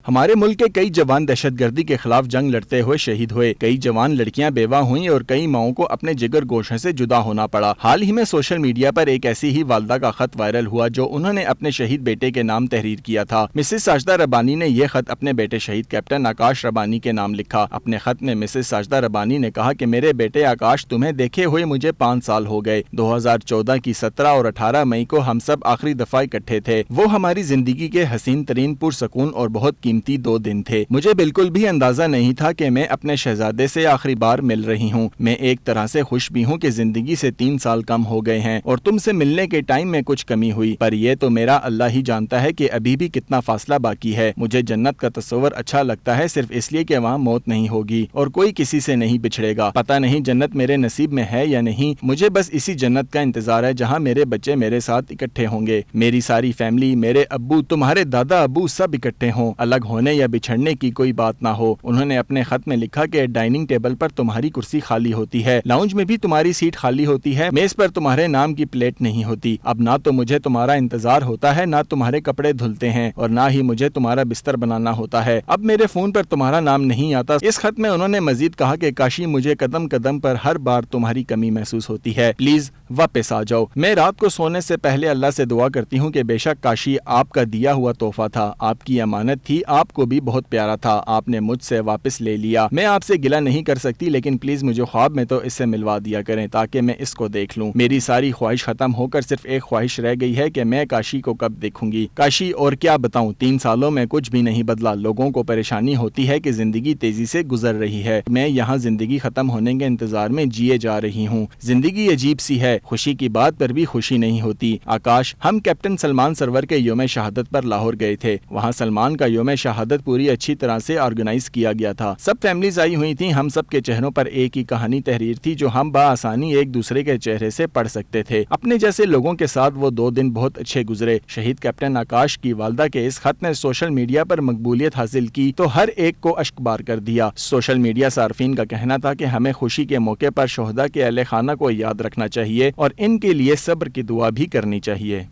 ہمارے ملک کے کئی جوان دہشت گردی کے خلاف جنگ لڑتے ہوئے شہید ہوئے، کئی جوان لڑکیاں بیوہ ہوئیں اور کئی ماؤں کو اپنے جگر گوشوں سے جدا ہونا پڑا۔ حال ہی میں سوشل میڈیا پر ایک ایسی ہی والدہ کا خط وائرل ہوا جو انہوں نے اپنے شہید بیٹے کے نام تحریر کیا تھا۔ مسز ساجدہ ربانی نے یہ خط اپنے بیٹے شہید کیپٹن آکاش ربانی کے نام لکھا۔ اپنے خط میں مسز ساجدہ ربانی نے کہا کہ میرے بیٹے آکاش، تمہیں دیکھے ہوئے مجھے 5 سال ہو گئے۔ 2014 کی 17 اور 18 مئی کو ہم سب آخری دفعہ اکٹھے تھے۔ وہ ہماری زندگی کے حسین ترین پرسکون اور بہت قیمتی 2 دن تھے۔ مجھے بالکل بھی اندازہ نہیں تھا کہ میں اپنے شہزادے سے آخری بار مل رہی ہوں۔ میں ایک طرح سے خوش بھی ہوں کہ زندگی سے 3 سال کم ہو گئے ہیں اور تم سے ملنے کے ٹائم میں کچھ کمی ہوئی، پر یہ تو میرا اللہ ہی جانتا ہے کہ ابھی بھی کتنا فاصلہ باقی ہے۔ مجھے جنت کا تصور اچھا لگتا ہے صرف اس لیے کہ وہاں موت نہیں ہوگی اور کوئی کسی سے نہیں بچھڑے گا۔ پتہ نہیں جنت میرے نصیب میں ہے یا نہیں، مجھے بس اسی جنت کا انتظار ہے جہاں میرے بچے میرے ساتھ اکٹھے ہوں گے، میری ساری فیملی، میرے ابو، تمہارے دادا ابو سب اکٹھے ہوں، الگ ہونے یا بچھڑنے کی کوئی بات نہ ہو۔ انہوں نے اپنے خط میں لکھا کہ ڈائننگ ٹیبل پر تمہاری کرسی خالی ہوتی ہے، لاؤنج میں بھی تمہاری سیٹ خالی ہوتی ہے، میز پر تمہارے نام کی پلیٹ نہیں ہوتی۔ اب نہ تو مجھے تمہارا انتظار ہوتا ہے، نہ تمہارے کپڑے دھلتے ہیں اور نہ ہی مجھے تمہارا بستر بنانا ہوتا ہے۔ اب میرے فون پر تمہارا نام نہیں آتا۔ اس خط میں انہوں نے مزید کہا کہ کاشی مجھے قدم قدم پر ہر بار تمہاری کمی محسوس ہوتی ہے، پلیز واپس آ جاؤ۔ میں رات کو سونے سے پہلے اللہ سے دعا کرتی ہوں کہ بے شک کاشی آپ کا دیا ہوا تحفہ تھا، آپ کی امانت تھی، آپ کو بھی بہت پیارا تھا، آپ نے مجھ سے واپس لے لیا۔ میں آپ سے گلہ نہیں کر سکتی لیکن پلیز مجھے خواب میں تو اس سے ملوا دیا کریں تاکہ میں اس کو دیکھ لوں۔ میری ساری خواہش ختم ہو کر صرف ایک خواہش رہ گئی ہے کہ میں کاشی کو کب دیکھوں گی۔ کاشی اور کیا بتاؤں، 3 سالوں میں کچھ بھی نہیں بدلا۔ لوگوں کو پریشانی ہوتی ہے کہ زندگی تیزی سے گزر رہی ہے، میں یہاں زندگی ختم ہونے کے انتظار میں جیے جا رہی ہوں۔ زندگی عجیب سی ہے، خوشی کی بات پر بھی خوشی نہیں ہوتی۔ آکاش، ہم کیپٹن سلمان سرور کے یوم شہادت پر لاہور گئے تھے، وہاں سلمان کا یوم شہادت پوری اچھی طرح سے آرگنائز کیا گیا تھا، سب فیملیز آئی ہوئی تھیں، ہم سب کے چہروں پر ایک ہی کہانی تحریر تھی جو ہم بآسانی ایک دوسرے کے چہرے سے پڑھ سکتے تھے۔ اپنے جیسے لوگوں کے ساتھ وہ 2 دن بہت اچھے گزرے۔ شہید کیپٹن آکاش کی والدہ کے اس خط نے سوشل میڈیا پر مقبولیت حاصل کی تو ہر ایک کو اشک بار کر دیا۔ سوشل میڈیا صارفین کا کہنا تھا کہ ہمیں خوشی کے موقع پر شہداء کے اہل خانہ کو یاد رکھنا چاہیے اور ان کے لیے صبر کی دعا بھی کرنی چاہیے۔